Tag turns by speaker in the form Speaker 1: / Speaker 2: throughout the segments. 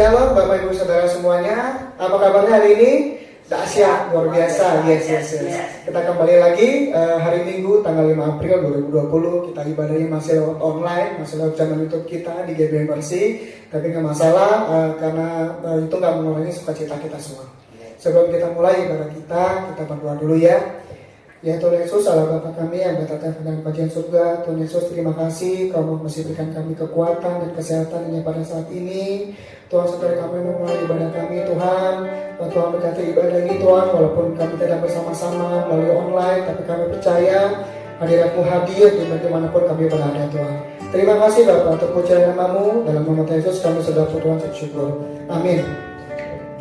Speaker 1: Shalom Bapak Ibu Saudara semuanya. Apa kabarnya hari ini? Dahsyat, luar biasa. Yes. Kita kembali lagi hari Minggu tanggal 5 April 2020. Kita ibadahnya masih lewat online, masih lewat channel YouTube kita di GBN Bersih. Tapi nggak masalah karena itu nggak mengurangi sukacita kita semua. Sebelum kita mulai ibadah kita berdoa dulu ya. Ya Tuhan Yesus, Allah Bapa kami yang bertata dengan bagian surga. Tuhan Yesus, terima kasih Kau masih berikan kami kekuatan dan kesehatan ini pada saat ini. Tuhan, setelah kami memulai ibadah kami, Tuhan Tuhan berkati ibadah ini Tuhan, walaupun kami tidak bersama-sama melalui online, tapi kami percaya hadirat-Mu hadir di bagaimanapun kami berada Tuhan. Terima kasih Bapak untuk pujian nama-Mu. Dalam nama Yesus kami sudah berdoa bersyukur. Amin.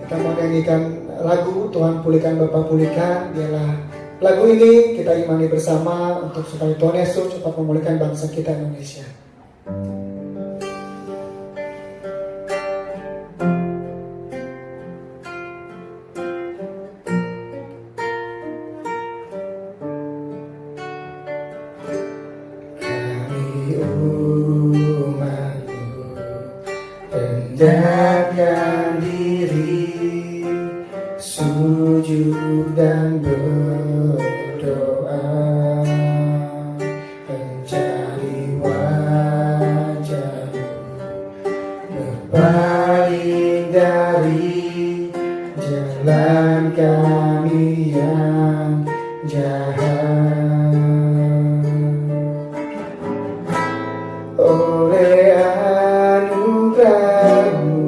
Speaker 1: Kita mau nyanyikan lagu Tuhan pulihkan Bapak pulihkan. Ialah lagu ini kita imani bersama untuk supaya Tuhan Yesus cepat memulihkan bangsa kita Indonesia. Kami umat-Mu rendahkan diri, sujud dan berdoa, mencari wajah-Mu, berpaling dari jalan kami yang jahat. Oleh anugerah-Mu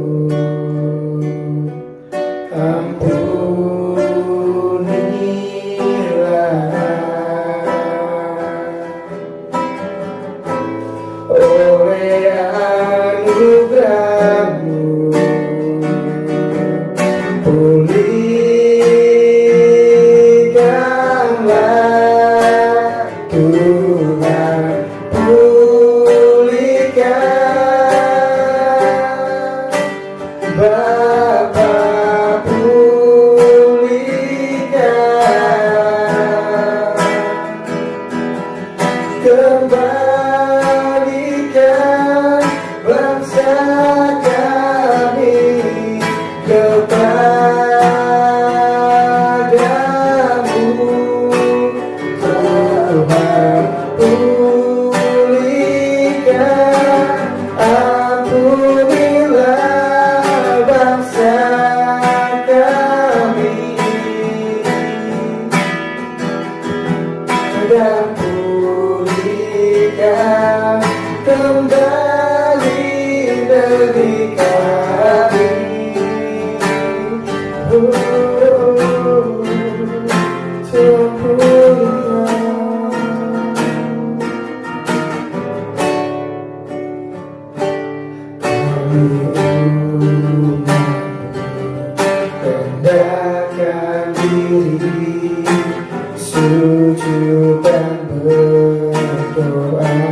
Speaker 1: rendahkan diri, sujud dan berdoa,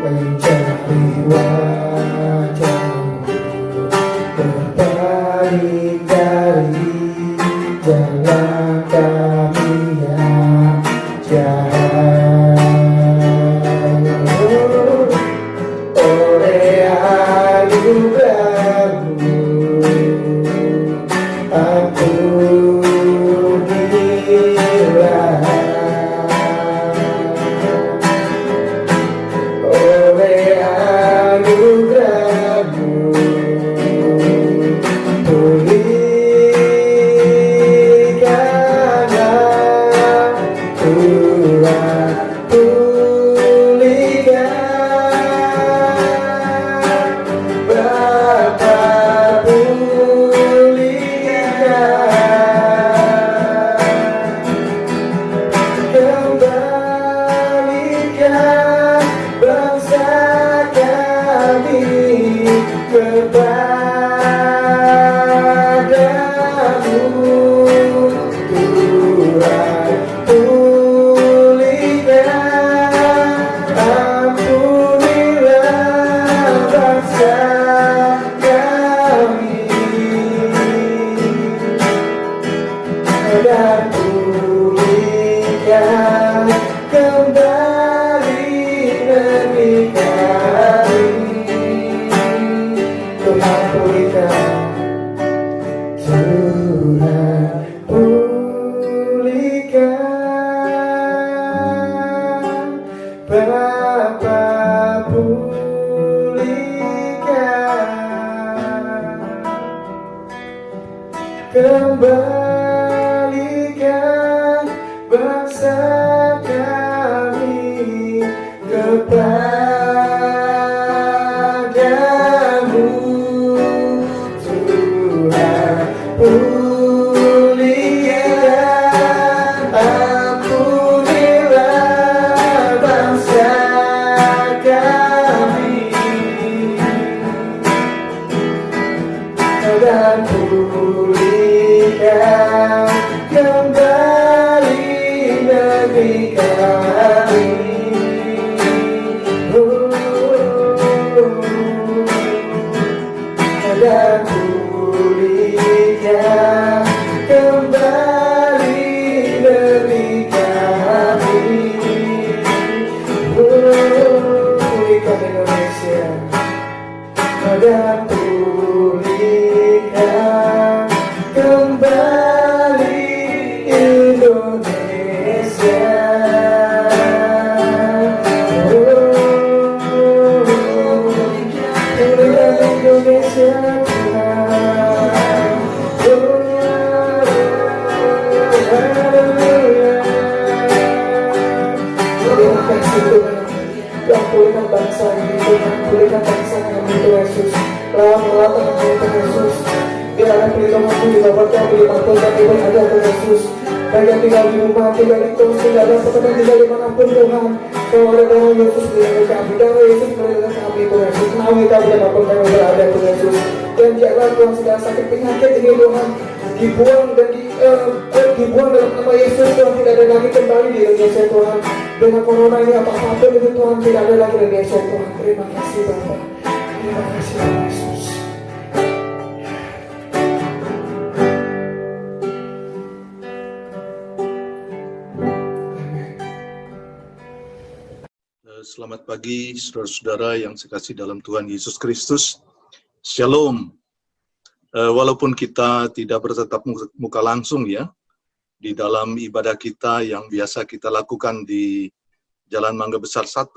Speaker 1: mencari wajah-Mu, berpaling dari jalan kami yang jahat. Oleh anugerah-Mu ampunilah. Oleh anugerah-Mu pulihkanlah Tuhan, pulihkan Bapa, kembalikan bangsa kami kepadamu Tuhan, pulihkan, ampunilah bangsa kami dan pulihkan kembali negeri kami. Tuhan kembalikan bangsa kami kepadamu, Tuhan. Pulihkan, ampunilah bangsa kami, dan pulihkan kembali negeri kami. Dan pulihkan kembali negeri kami. Pulihkan Indonesia. Dan pulihkan kembali Indonesia. Pulihkan Indonesia. Tuhan, pulihkan bangsa ini, Tuhan, pulihkan bangsa kami, Tuhan Yesus. Lawan Tuhan Yesus. Biarlah perlindungan-Mu didapatkan, dilimpahkan, Tuhan ada Tuhan Yesus. Baik yang tinggal di rumah, tinggal di kos, tinggal di tempat, tinggal dimanapun Tuhan. Tuhan Yesus melindungi kami, Tuhan Yesus melindungi kami, Tuhan Yesus. Nawi kami dimanapun kami berada, Tuhan Yesus. Dan janganlah Tuhan segala sakit penyakit ini Tuhan dibuang dan dibuang dalam nama Yesus. Tuhan, tidak ada lagi kembali di Indonesia Tuhan. Dengan corona ini apa-apa itu Tuhan, tidak ada lagi di Indonesia Tuhan. Terima kasih Bapa. Terima kasih Tuhan Yesus.
Speaker 2: Selamat pagi saudara-saudara yang sekasih dalam Tuhan Yesus Kristus. Shalom. Walaupun kita tidak bertatap muka langsung ya, di dalam ibadah kita yang biasa kita lakukan di Jalan Mangga Besar 1,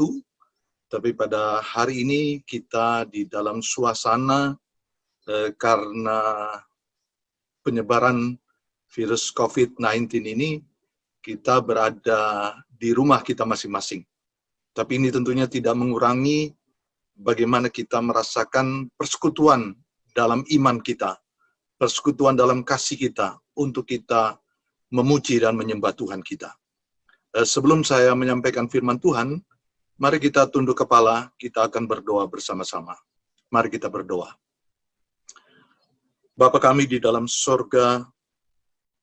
Speaker 2: tapi pada hari ini kita di dalam suasana karena penyebaran virus COVID-19 ini, kita berada di rumah kita masing-masing. Tapi ini tentunya tidak mengurangi bagaimana kita merasakan persekutuan dalam iman kita, persekutuan dalam kasih kita, untuk kita memuji dan menyembah Tuhan kita. Sebelum saya menyampaikan firman Tuhan, mari kita tunduk kepala, kita akan berdoa bersama-sama. Mari kita berdoa. Bapa kami di dalam sorga,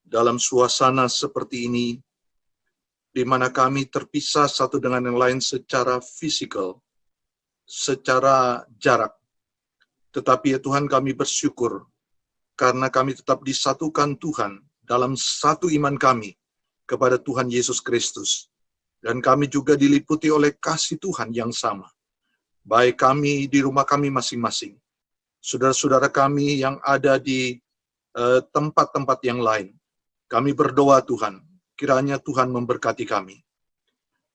Speaker 2: dalam suasana seperti ini, di mana kami terpisah satu dengan yang lain secara fisikal, secara jarak. Tetapi ya Tuhan, kami bersyukur karena kami tetap disatukan Tuhan dalam satu iman kami kepada Tuhan Yesus Kristus. Dan kami juga diliputi oleh kasih Tuhan yang sama. Baik kami di rumah kami masing-masing, saudara-saudara kami yang ada di tempat-tempat yang lain. Kami berdoa Tuhan, kiranya Tuhan memberkati kami.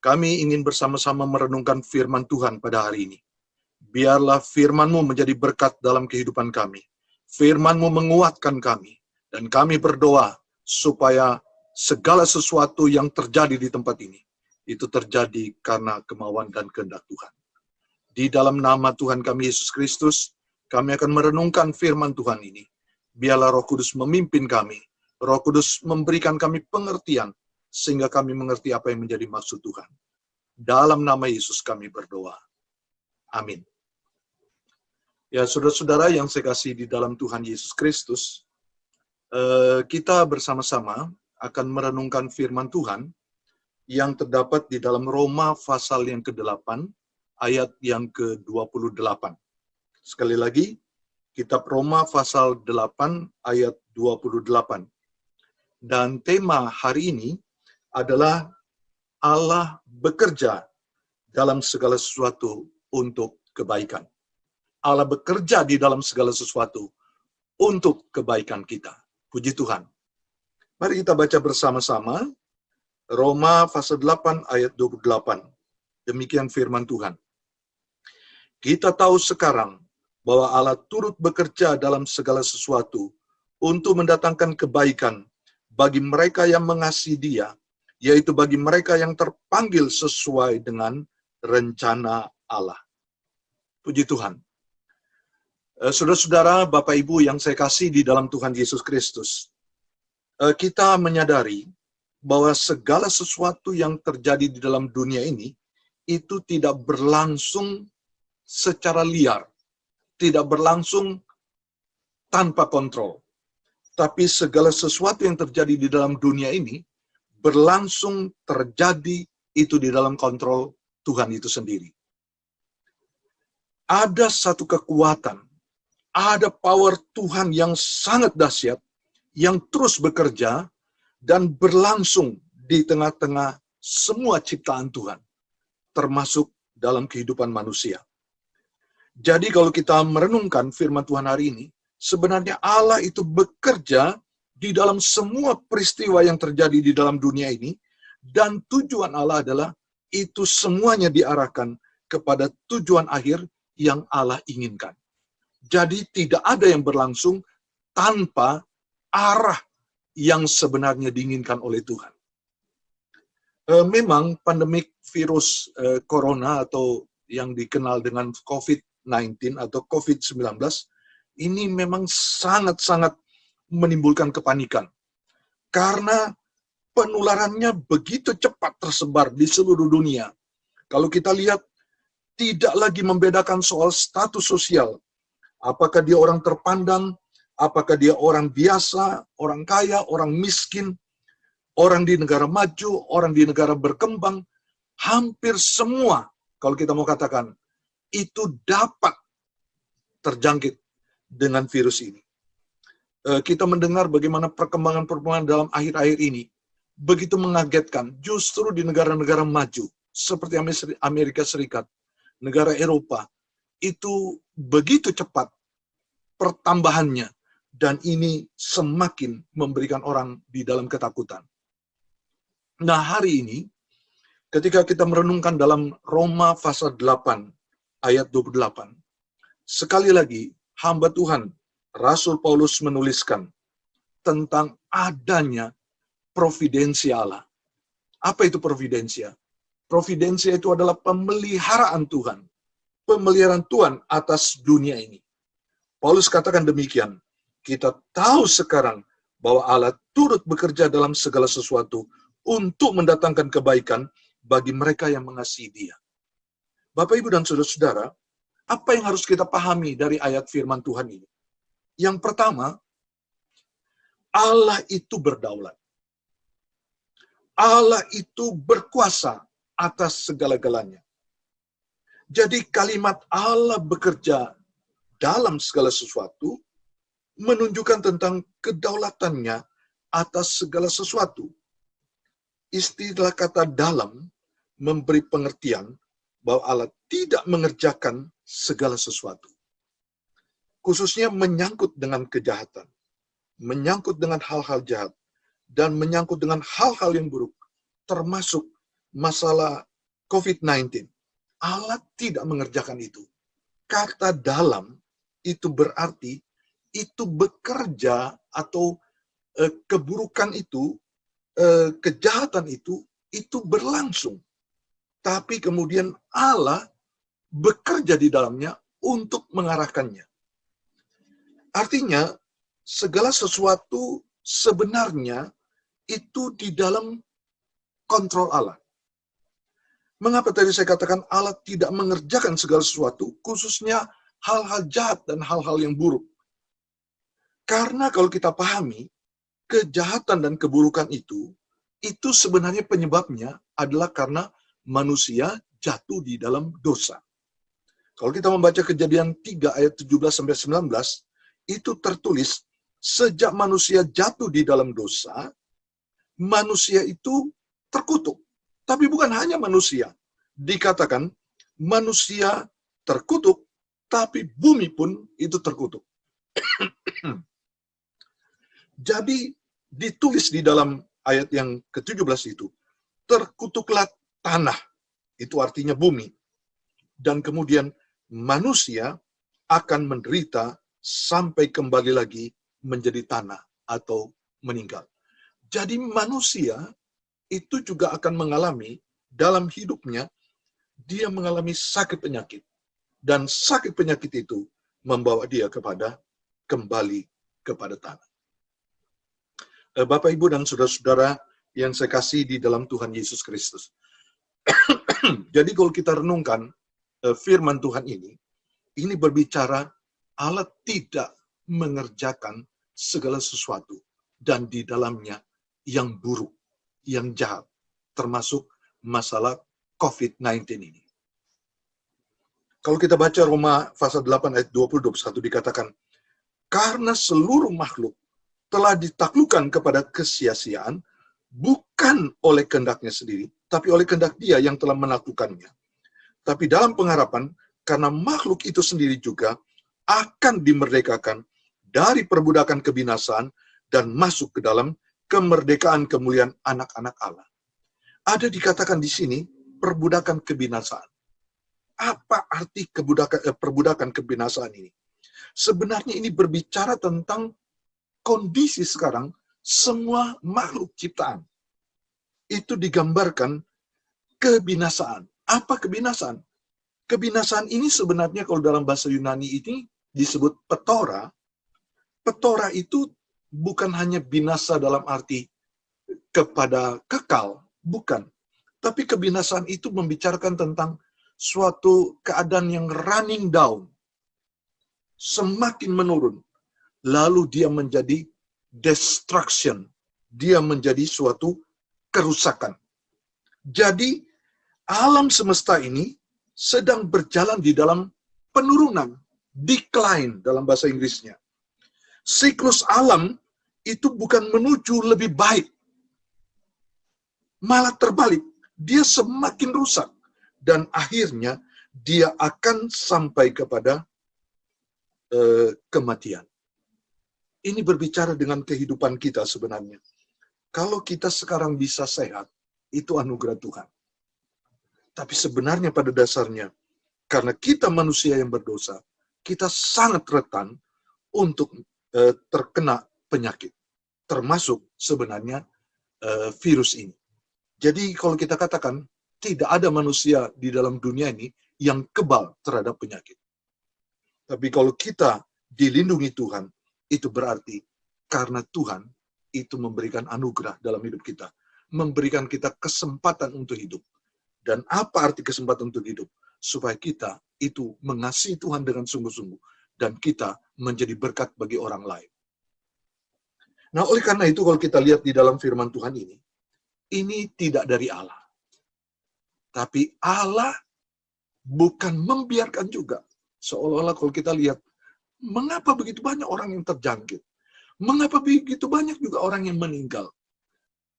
Speaker 2: Kami ingin bersama-sama merenungkan firman Tuhan pada hari ini. Biarlah firman-Mu menjadi berkat dalam kehidupan kami. Firman-Mu menguatkan kami. Dan kami berdoa supaya segala sesuatu yang terjadi di tempat ini, itu terjadi karena kemauan dan kehendak Tuhan. Di dalam nama Tuhan kami Yesus Kristus, kami akan merenungkan firman Tuhan ini. Biarlah Roh Kudus memimpin kami. Roh Kudus memberikan kami pengertian, sehingga kami mengerti apa yang menjadi maksud Tuhan. Dalam nama Yesus kami berdoa. Amin. Ya, saudara-saudara yang saya kasih di dalam Tuhan Yesus Kristus, kita bersama-sama akan merenungkan firman Tuhan yang terdapat di dalam Roma pasal yang ke-8, ayat yang ke-28. Sekali lagi, kitab Roma pasal 8, ayat 28. Dan tema hari ini adalah Allah bekerja dalam segala sesuatu untuk kebaikan. Allah bekerja di dalam segala sesuatu untuk kebaikan kita. Puji Tuhan. Mari kita baca bersama-sama Roma pasal 8 ayat 28. Demikian firman Tuhan. Kita tahu sekarang bahwa Allah turut bekerja dalam segala sesuatu untuk mendatangkan kebaikan bagi mereka yang mengasihi Dia, yaitu bagi mereka yang terpanggil sesuai dengan rencana Allah. Puji Tuhan. Saudara-saudara, Bapak Ibu yang saya kasih di dalam Tuhan Yesus Kristus, kita menyadari bahwa segala sesuatu yang terjadi di dalam dunia ini itu tidak berlangsung secara liar, tidak berlangsung tanpa kontrol. Tapi segala sesuatu yang terjadi di dalam dunia ini berlangsung terjadi itu di dalam kontrol Tuhan itu sendiri. Ada satu kekuatan, ada power Tuhan yang sangat dahsyat, yang terus bekerja dan berlangsung di tengah-tengah semua ciptaan Tuhan, termasuk dalam kehidupan manusia. Jadi kalau kita merenungkan firman Tuhan hari ini, sebenarnya Allah itu bekerja di dalam semua peristiwa yang terjadi di dalam dunia ini, dan tujuan Allah adalah itu semuanya diarahkan kepada tujuan akhir yang Allah inginkan. Jadi tidak ada yang berlangsung tanpa arah yang sebenarnya diinginkan oleh Tuhan. Memang pandemik virus corona atau yang dikenal dengan COVID-19 atau COVID-19 ini memang sangat-sangat menimbulkan kepanikan. Karena penularannya begitu cepat tersebar di seluruh dunia. Kalau kita lihat, tidak lagi membedakan soal status sosial. Apakah dia orang terpandang, apakah dia orang biasa, orang kaya, orang miskin, orang di negara maju, orang di negara berkembang, hampir semua, kalau kita mau katakan, itu dapat terjangkit dengan virus ini. Kita mendengar bagaimana perkembangan dalam akhir-akhir ini begitu mengagetkan, justru di negara-negara maju, seperti Amerika Serikat, negara Eropa, itu begitu cepat pertambahannya, dan ini semakin memberikan orang di dalam ketakutan. Nah, hari ini, ketika kita merenungkan dalam Roma pasal 8, ayat 28, sekali lagi, hamba Tuhan, Rasul Paulus menuliskan tentang adanya providensia Allah. Apa itu providensia? Providensia itu adalah pemeliharaan Tuhan. Pemeliharaan Tuhan atas dunia ini. Paulus katakan demikian, kita tahu sekarang bahwa Allah turut bekerja dalam segala sesuatu untuk mendatangkan kebaikan bagi mereka yang mengasihi Dia. Bapak, Ibu, dan saudara-saudara, apa yang harus kita pahami dari ayat firman Tuhan ini? Yang pertama, Allah itu berdaulat. Allah itu berkuasa atas segala-galanya. Jadi kalimat Allah bekerja dalam segala sesuatu menunjukkan tentang kedaulatannya atas segala sesuatu. Istilah kata dalam memberi pengertian bahwa Allah tidak mengerjakan segala sesuatu. Khususnya menyangkut dengan kejahatan, menyangkut dengan hal-hal jahat, dan menyangkut dengan hal-hal yang buruk, termasuk masalah COVID-19. Allah tidak mengerjakan itu. Kata dalam itu berarti itu bekerja atau keburukan itu, kejahatan itu berlangsung. Tapi kemudian Allah bekerja di dalamnya untuk mengarahkannya. Artinya, segala sesuatu sebenarnya itu di dalam kontrol Allah. Mengapa tadi saya katakan Allah tidak mengerjakan segala sesuatu, khususnya hal-hal jahat dan hal-hal yang buruk? Karena kalau kita pahami, kejahatan dan keburukan itu sebenarnya penyebabnya adalah karena manusia jatuh di dalam dosa. Kalau kita membaca Kejadian 3 ayat 17-19, itu tertulis, sejak manusia jatuh di dalam dosa, manusia itu terkutuk. Tapi bukan hanya manusia. Dikatakan manusia terkutuk, tapi bumi pun itu terkutuk. Jadi ditulis di dalam ayat yang ke-17 itu, terkutuklah tanah, itu artinya bumi. Dan kemudian manusia akan menderita sampai kembali lagi menjadi tanah atau meninggal. Jadi manusia itu juga akan mengalami dalam hidupnya, dia mengalami sakit penyakit. Dan sakit penyakit itu membawa dia kembali kepada tanah. Bapak, Ibu, dan saudara-saudara yang saya kasih di dalam Tuhan Yesus Kristus. Jadi kalau kita renungkan firman Tuhan ini berbicara Allah tidak mengerjakan segala sesuatu dan di dalamnya yang buruk, yang jahat, termasuk masalah COVID-19 ini. Kalau kita baca Roma pasal 8 ayat 20-21 dikatakan, karena seluruh makhluk telah ditaklukkan kepada kesia-siaan, bukan oleh kehendaknya sendiri, tapi oleh kehendak Dia yang telah menaklukkannya. Tapi dalam pengharapan, karena makhluk itu sendiri juga akan dimerdekakan dari perbudakan kebinasaan dan masuk ke dalam kemerdekaan kemuliaan anak-anak Allah. Ada dikatakan di sini, perbudakan kebinasaan. Apa arti perbudakan kebinasaan ini? Sebenarnya ini berbicara tentang kondisi sekarang semua makhluk ciptaan. Itu digambarkan kebinasaan. Apa kebinasaan? Kebinasaan ini sebenarnya kalau dalam bahasa Yunani ini disebut petora. Petora itu bukan hanya binasa dalam arti kepada kekal, bukan. Tapi kebinasaan itu membicarakan tentang suatu keadaan yang running down, semakin menurun, lalu dia menjadi destruction, dia menjadi suatu kerusakan. Jadi alam semesta ini sedang berjalan di dalam penurunan, decline dalam bahasa Inggrisnya. Siklus alam itu bukan menuju lebih baik, malah terbalik, dia semakin rusak. Dan akhirnya dia akan sampai kepada kematian. Ini berbicara dengan kehidupan kita sebenarnya. Kalau kita sekarang bisa sehat, itu anugerah Tuhan. Tapi sebenarnya pada dasarnya, karena kita manusia yang berdosa, kita sangat rentan untuk terkena penyakit. Termasuk sebenarnya virus ini. Jadi kalau kita katakan, tidak ada manusia di dalam dunia ini yang kebal terhadap penyakit. Tapi kalau kita dilindungi Tuhan, itu berarti karena Tuhan itu memberikan anugerah dalam hidup kita. Memberikan kita kesempatan untuk hidup. Dan apa arti kesempatan untuk hidup? Supaya kita itu mengasihi Tuhan dengan sungguh-sungguh. Dan kita menjadi berkat bagi orang lain. Nah, oleh karena itu kalau kita lihat di dalam firman Tuhan ini tidak dari Allah. Tapi Allah bukan membiarkan juga. Seolah-olah kalau kita lihat, mengapa begitu banyak orang yang terjangkit? Mengapa begitu banyak juga orang yang meninggal?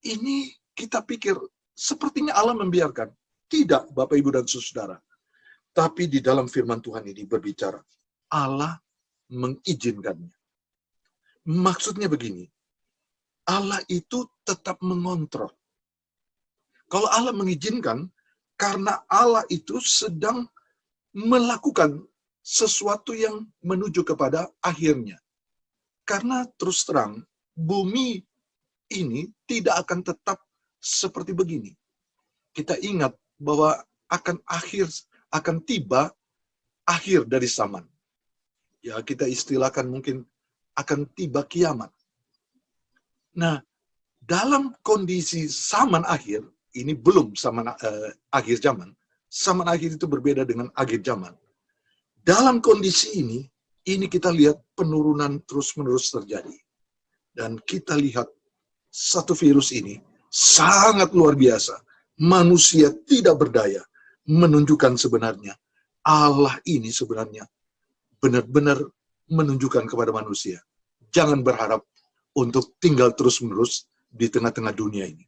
Speaker 2: Ini kita pikir, sepertinya Allah membiarkan. Tidak, Bapak, Ibu, dan Saudara. Tapi di dalam firman Tuhan ini berbicara, Allah mengizinkannya. Maksudnya begini, Allah itu tetap mengontrol. Kalau Allah mengizinkan, karena Allah itu sedang melakukan sesuatu yang menuju kepada akhirnya. Karena terus terang, bumi ini tidak akan tetap seperti begini. Kita ingat bahwa akan tiba akhir dari zaman. Ya, kita istilahkan mungkin akan tiba kiamat. Nah, dalam kondisi zaman akhir, ini belum zaman akhir zaman. Zaman akhir itu berbeda dengan akhir zaman. Dalam kondisi ini kita lihat penurunan terus-menerus terjadi. Dan kita lihat satu virus ini sangat luar biasa. Manusia tidak berdaya. Menunjukkan sebenarnya Allah ini sebenarnya benar-benar menunjukkan kepada manusia. Jangan berharap untuk tinggal terus-menerus di tengah-tengah dunia ini.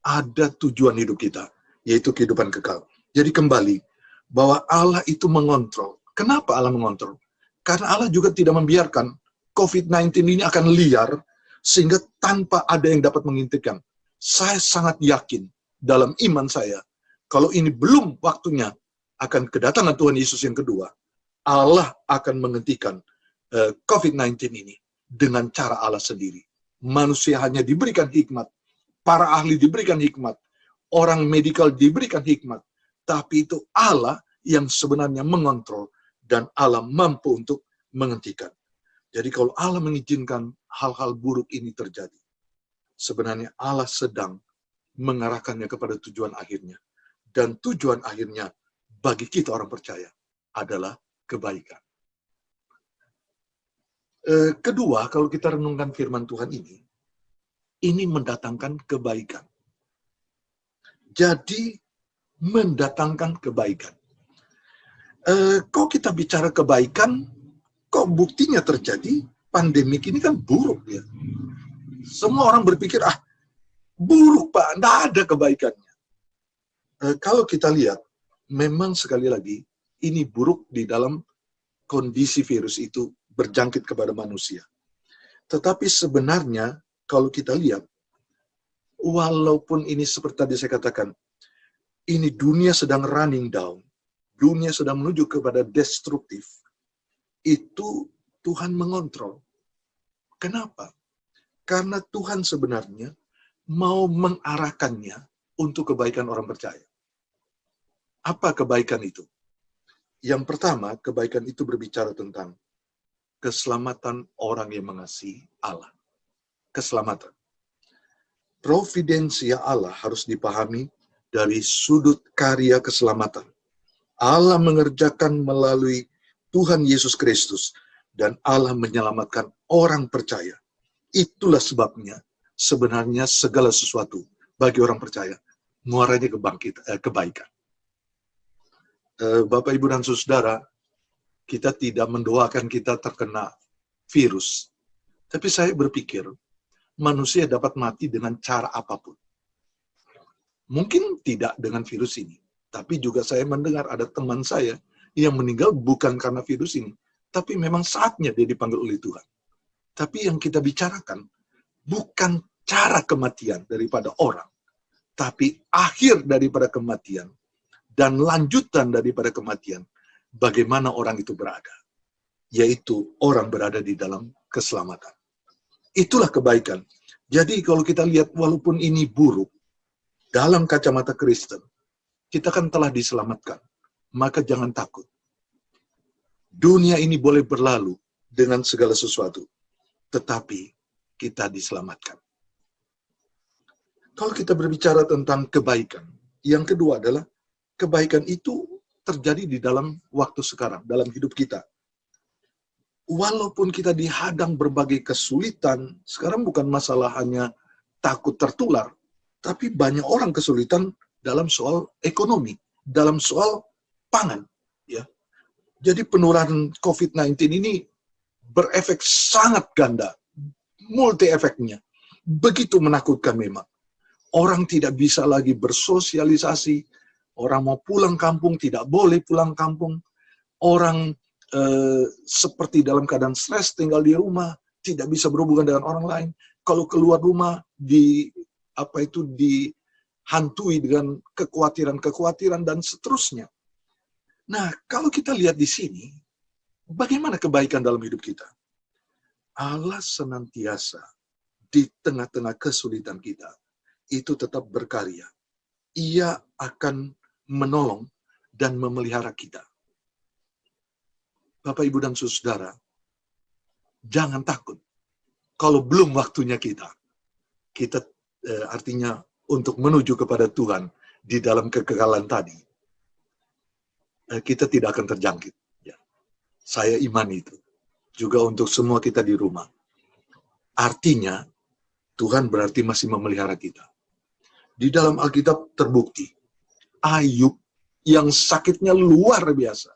Speaker 2: Ada tujuan hidup kita, yaitu kehidupan kekal. Jadi kembali, bahwa Allah itu mengontrol. Kenapa Allah mengontrol? Karena Allah juga tidak membiarkan COVID-19 ini akan liar, sehingga tanpa ada yang dapat menghentikan. Saya sangat yakin dalam iman saya, kalau ini belum waktunya akan kedatangan Tuhan Yesus yang kedua, Allah akan menghentikan COVID-19 ini. dengan cara Allah sendiri. Manusia hanya diberikan hikmat, para ahli diberikan hikmat, orang medikal diberikan hikmat, tapi itu Allah yang sebenarnya mengontrol dan Allah mampu untuk menghentikan. Jadi kalau Allah mengizinkan hal-hal buruk ini terjadi, sebenarnya Allah sedang mengarahkannya kepada tujuan akhirnya. Dan tujuan akhirnya bagi kita orang percaya adalah kebaikan. Kedua, kalau kita renungkan firman Tuhan ini mendatangkan kebaikan. Jadi, mendatangkan kebaikan. Kok kita bicara kebaikan, kok buktinya terjadi? Pandemik ini kan buruk ya. Semua orang berpikir, buruk Pak, tidak ada kebaikannya. Kalau kita lihat, memang sekali lagi, ini buruk di dalam kondisi virus itu berjangkit kepada manusia. Tetapi sebenarnya, kalau kita lihat, walaupun ini seperti tadi saya katakan, ini dunia sedang running down, dunia sedang menuju kepada destruktif, itu Tuhan mengontrol. Kenapa? Karena Tuhan sebenarnya mau mengarahkannya untuk kebaikan orang percaya. Apa kebaikan itu? Yang pertama, kebaikan itu berbicara tentang keselamatan orang yang mengasihi Allah. Keselamatan. Providensia Allah harus dipahami dari sudut karya keselamatan. Allah mengerjakan melalui Tuhan Yesus Kristus dan Allah menyelamatkan orang percaya. Itulah sebabnya sebenarnya segala sesuatu bagi orang percaya muaranya kebaikan. Bapak, Ibu, dan Saudara, kita tidak mendoakan kita terkena virus. Tapi saya berpikir, manusia dapat mati dengan cara apapun. Mungkin tidak dengan virus ini. Tapi juga saya mendengar ada teman saya yang meninggal bukan karena virus ini. Tapi memang saatnya dia dipanggil oleh Tuhan. Tapi yang kita bicarakan bukan cara kematian daripada orang. Tapi akhir daripada kematian dan lanjutan daripada kematian. Bagaimana orang itu berada. Yaitu orang berada di dalam keselamatan. Itulah kebaikan. Jadi kalau kita lihat walaupun ini buruk, dalam kacamata Kristen, kita kan telah diselamatkan. Maka jangan takut. Dunia ini boleh berlalu dengan segala sesuatu. Tetapi kita diselamatkan. Kalau kita berbicara tentang kebaikan, yang kedua adalah kebaikan itu terjadi di dalam waktu sekarang, dalam hidup kita. Walaupun kita dihadang berbagai kesulitan, sekarang bukan masalah hanya takut tertular, tapi banyak orang kesulitan dalam soal ekonomi, dalam soal pangan. Ya. Jadi penularan COVID-19 ini berefek sangat ganda, multi efeknya. Begitu menakutkan memang. Orang tidak bisa lagi bersosialisasi, orang mau pulang kampung, tidak boleh pulang kampung. Orang seperti dalam keadaan stres, tinggal di rumah, tidak bisa berhubungan dengan orang lain. Kalau keluar rumah, dihantui dengan kekhawatiran dan seterusnya. Nah, kalau kita lihat di sini, bagaimana kebaikan dalam hidup kita? Allah senantiasa di tengah-tengah kesulitan kita, itu tetap berkarya. Ia akan menolong dan memelihara kita. Bapak, Ibu, dan Saudara, jangan takut. Kalau belum waktunya kita artinya untuk menuju kepada Tuhan di dalam kekekalan tadi, kita tidak akan terjangkit. Ya. Saya iman itu. Juga untuk semua kita di rumah. Artinya, Tuhan berarti masih memelihara kita. Di dalam Alkitab terbukti, Ayub yang sakitnya luar biasa.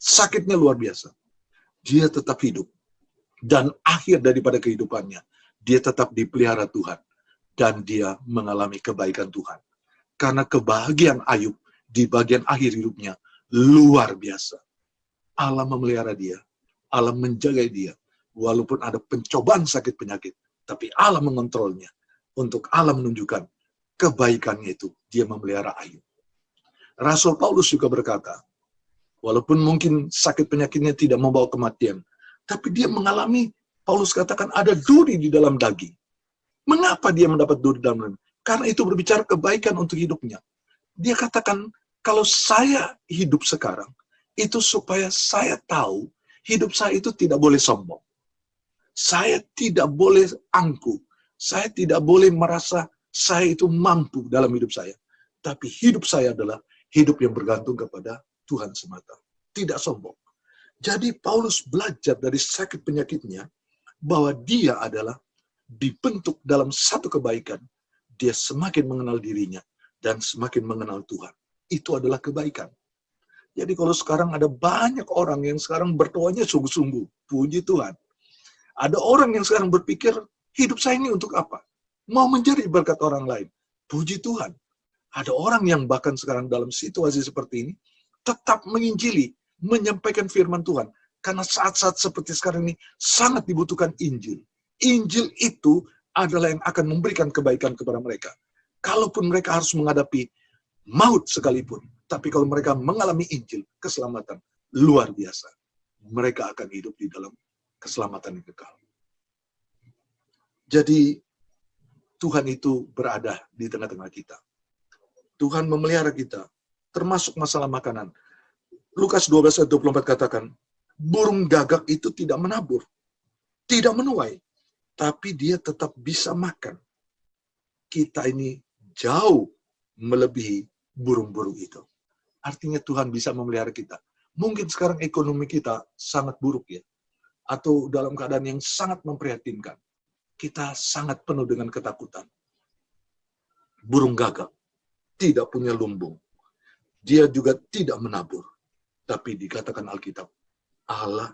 Speaker 2: Sakitnya luar biasa. Dia tetap hidup. Dan akhir daripada kehidupannya, dia tetap dipelihara Tuhan. Dan dia mengalami kebaikan Tuhan. Karena kebahagiaan Ayub di bagian akhir hidupnya luar biasa. Allah memelihara dia. Allah menjaga dia. Walaupun ada pencobaan sakit penyakit. Tapi Allah mengontrolnya. Untuk Allah menunjukkan kebaikannya itu. Dia memelihara Ayub. Rasul Paulus juga berkata, walaupun mungkin sakit penyakitnya tidak membawa kematian, tapi dia mengalami Paulus katakan ada duri di dalam daging. Mengapa dia mendapat duri dalam daging? Karena itu berbicara kebaikan untuk hidupnya. Dia katakan, kalau saya hidup sekarang, itu supaya saya tahu hidup saya itu tidak boleh sombong. Saya tidak boleh angkuh. Saya tidak boleh merasa saya itu mampu dalam hidup saya. Tapi hidup saya adalah hidup yang bergantung kepada Tuhan semata. Tidak sombong. Jadi Paulus belajar dari sakit penyakitnya, bahwa dia adalah dibentuk dalam satu kebaikan. Dia semakin mengenal dirinya dan semakin mengenal Tuhan. Itu adalah kebaikan. Jadi kalau sekarang ada banyak orang yang sekarang berdoanya sungguh-sungguh, puji Tuhan. Ada orang yang sekarang berpikir, hidup saya ini untuk apa? Mau menjadi berkat orang lain. Puji Tuhan. Ada orang yang bahkan sekarang dalam situasi seperti ini, tetap menginjili, menyampaikan firman Tuhan. Karena saat-saat seperti sekarang ini sangat dibutuhkan Injil. Injil itu adalah yang akan memberikan kebaikan kepada mereka. Kalaupun mereka harus menghadapi maut sekalipun, tapi kalau mereka mengalami Injil, keselamatan luar biasa. Mereka akan hidup di dalam keselamatan yang kekal. Jadi Tuhan itu berada di tengah-tengah kita. Tuhan memelihara kita, termasuk masalah makanan. Lukas 12 ayat 24 katakan, burung gagak itu tidak menabur, tidak menuai, tapi dia tetap bisa makan. Kita ini jauh melebihi burung-burung itu. Artinya Tuhan bisa memelihara kita. Mungkin sekarang ekonomi kita sangat buruk ya, atau dalam keadaan yang sangat memprihatinkan. Kita sangat penuh dengan ketakutan. Burung gagak tidak punya lumbung. Dia juga tidak menabur. Tapi dikatakan Alkitab, Allah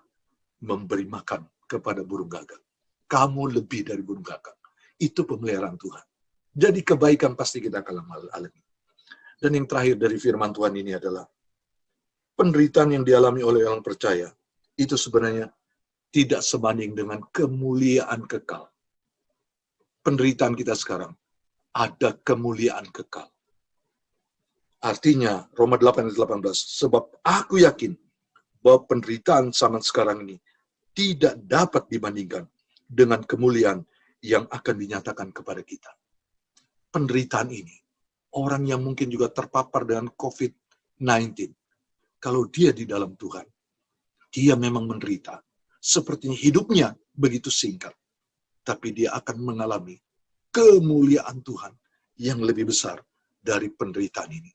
Speaker 2: memberi makan kepada burung gagak. Kamu lebih dari burung gagak. Itu pemeliharaan Tuhan. Jadi kebaikan pasti kita akan alami. Dan yang terakhir dari firman Tuhan ini adalah, penderitaan yang dialami oleh orang percaya, itu sebenarnya tidak sebanding dengan kemuliaan kekal. Penderitaan kita sekarang, ada kemuliaan kekal. Artinya, Roma 8 ayat 18, sebab aku yakin bahwa penderitaan zaman sekarang ini tidak dapat dibandingkan dengan kemuliaan yang akan dinyatakan kepada kita. Penderitaan ini, orang yang mungkin juga terpapar dengan COVID-19, kalau dia di dalam Tuhan, dia memang menderita. Sepertinya hidupnya begitu singkat, tapi dia akan mengalami kemuliaan Tuhan yang lebih besar dari penderitaan ini.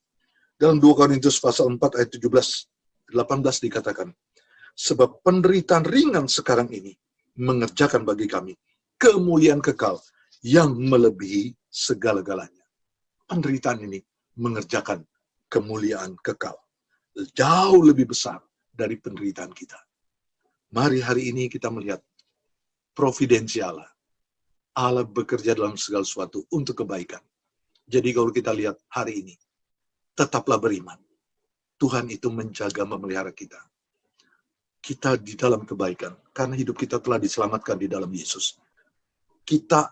Speaker 2: Dalam 2 Korintus pasal 4 ayat 17-18 dikatakan, sebab penderitaan ringan sekarang ini mengerjakan bagi kami kemuliaan kekal yang melebihi segala-galanya. Penderitaan ini mengerjakan kemuliaan kekal. Jauh lebih besar dari penderitaan kita. Mari hari ini kita melihat providensial. Allah bekerja dalam segala sesuatu untuk kebaikan. Jadi kalau kita lihat hari ini, tetaplah beriman. Tuhan itu menjaga, memelihara kita. Kita di dalam kebaikan, karena hidup kita telah diselamatkan di dalam Yesus. Kita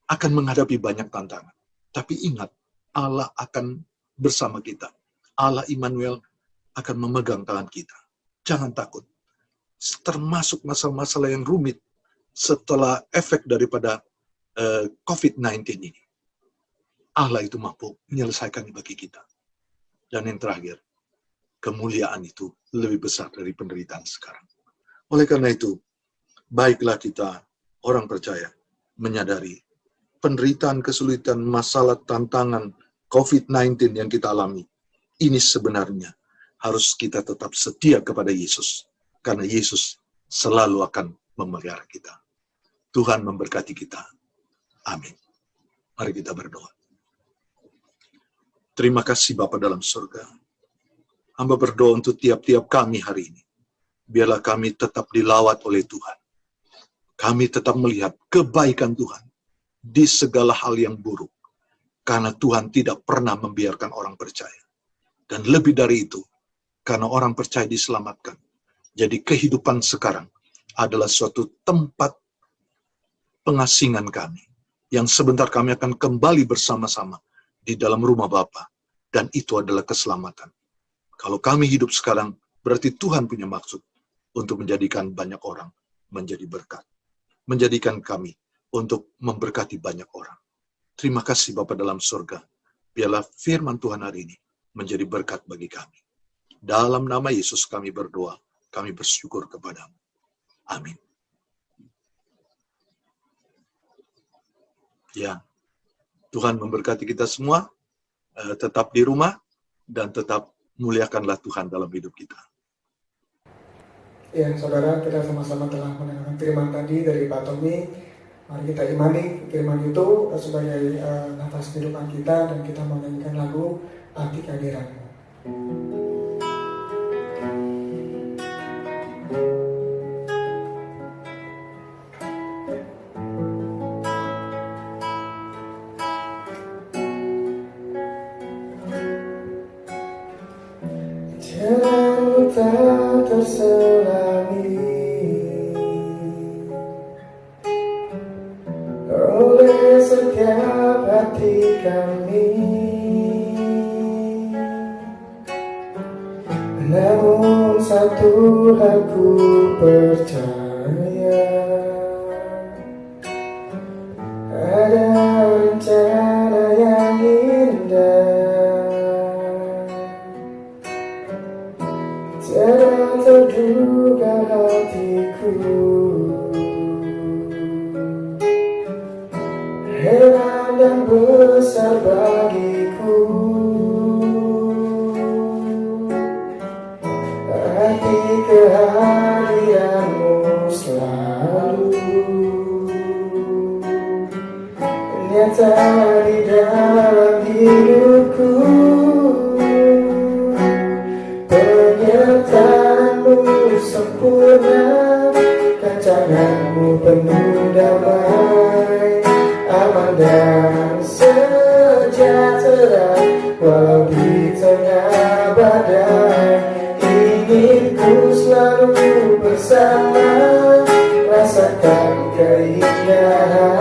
Speaker 2: akan menghadapi banyak tantangan. Tapi ingat, Allah akan bersama kita. Allah Immanuel akan memegang tangan kita. Jangan takut. Termasuk masalah-masalah yang rumit setelah efek daripada COVID-19 ini. Allah itu mampu menyelesaikan bagi kita. Dan yang terakhir, kemuliaan itu lebih besar dari penderitaan sekarang. Oleh karena itu, baiklah kita, orang percaya, menyadari penderitaan, kesulitan, masalah, tantangan COVID-19 yang kita alami, ini sebenarnya harus kita tetap setia kepada Yesus. Karena Yesus selalu akan memelihara kita. Tuhan memberkati kita. Amin. Mari kita berdoa. Terima kasih Bapa dalam surga. Hamba berdoa untuk tiap-tiap kami hari ini. Biarlah kami tetap dilawat oleh Tuhan. Kami tetap melihat kebaikan Tuhan di segala hal yang buruk. Karena Tuhan tidak pernah membiarkan orang percaya. Dan lebih dari itu, karena orang percaya diselamatkan. Jadi kehidupan sekarang adalah suatu tempat pengasingan kami. Yang sebentar kami akan kembali bersama-sama di dalam rumah Bapa, dan itu adalah keselamatan. Kalau kami hidup sekarang, berarti Tuhan punya maksud untuk menjadikan banyak orang menjadi berkat. Menjadikan kami untuk memberkati banyak orang. Terima kasih Bapa dalam surga. Biarlah firman Tuhan hari ini menjadi berkat bagi kami. Dalam nama Yesus kami berdoa, kami bersyukur kepadamu. Amin. Ya, Tuhan memberkati kita semua, tetap di rumah, dan tetap muliakanlah Tuhan dalam hidup kita.
Speaker 1: Ya, saudara, kita sama-sama telah mendengarkan firman tadi dari Pak Tommy. Mari kita imani firman itu sebagai nafas kehidupan kita, dan kita menyanyikan lagu Arti Kehadiranmu. Jalanmu tak terselangi oleh setiap hati kami, namun satu hal ku percaya, ada rencana yang indah. Tiada terduga hatiku heran dan besar bagiku, arti kehadiranmu selalu nyata di dalam hidupku. Penyertaanmu sempurna, rancanganmu penuh damai, aman dan sejahtera walau di tengah badai. Ingin ku selalu bersama, rasakan keindahan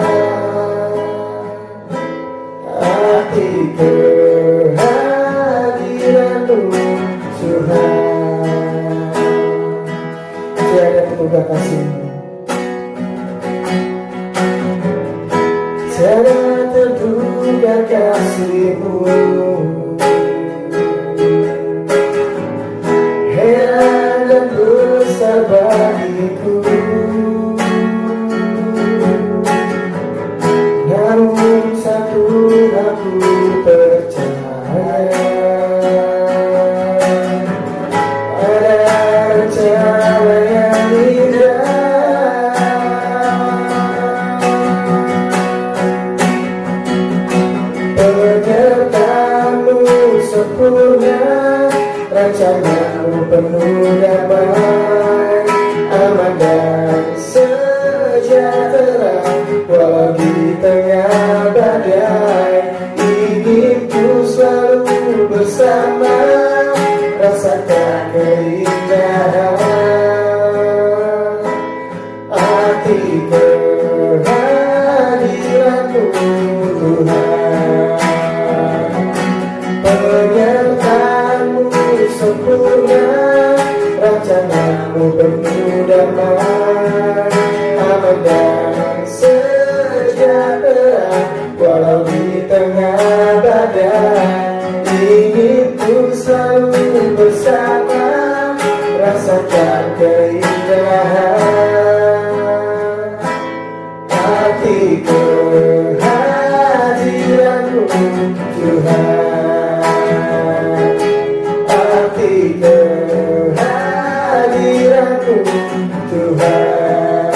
Speaker 1: arti kehadiranmu Tuhan. Tiada terduga kasih-Mu, tiada terduga kasih-Mu, heran dan besar bagiku, namun satu aku percaya, rencana yang indah. Penyertaanmu sempurna, rancanganmu penuh damai, aman dan sejahtera walau di tengah badai. Ingin ku selalu bersama, rasakan keindahan arti kehadiranmu Tuhan. Penyertaanmu sempurna, rancanganmu penuh damai, aman dan sejahtera walau di tengah badai. Ingin ku selalu bersama, rasakan keindahan arti kehadiranmu Tuhan. Arti kehadiranmu Tuhan.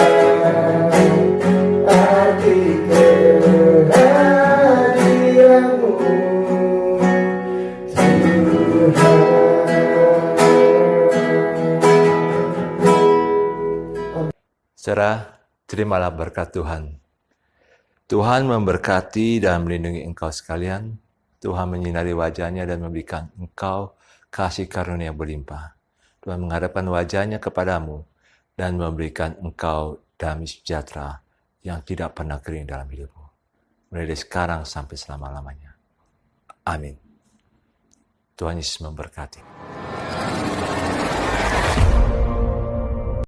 Speaker 1: Arti kehadiranmu
Speaker 3: Saudara, terimalah berkat Tuhan. Tuhan memberkati dan melindungi engkau sekalian. Tuhan menyinari wajahnya dan memberikan engkau kasih karunia berlimpah. Tuhan menghadapkan wajahnya kepadamu dan memberikan engkau damai sejahtera yang tidak pernah kering dalam hidupmu. Mulai dari sekarang sampai selama-lamanya. Amin. Tuhan Yesus memberkati.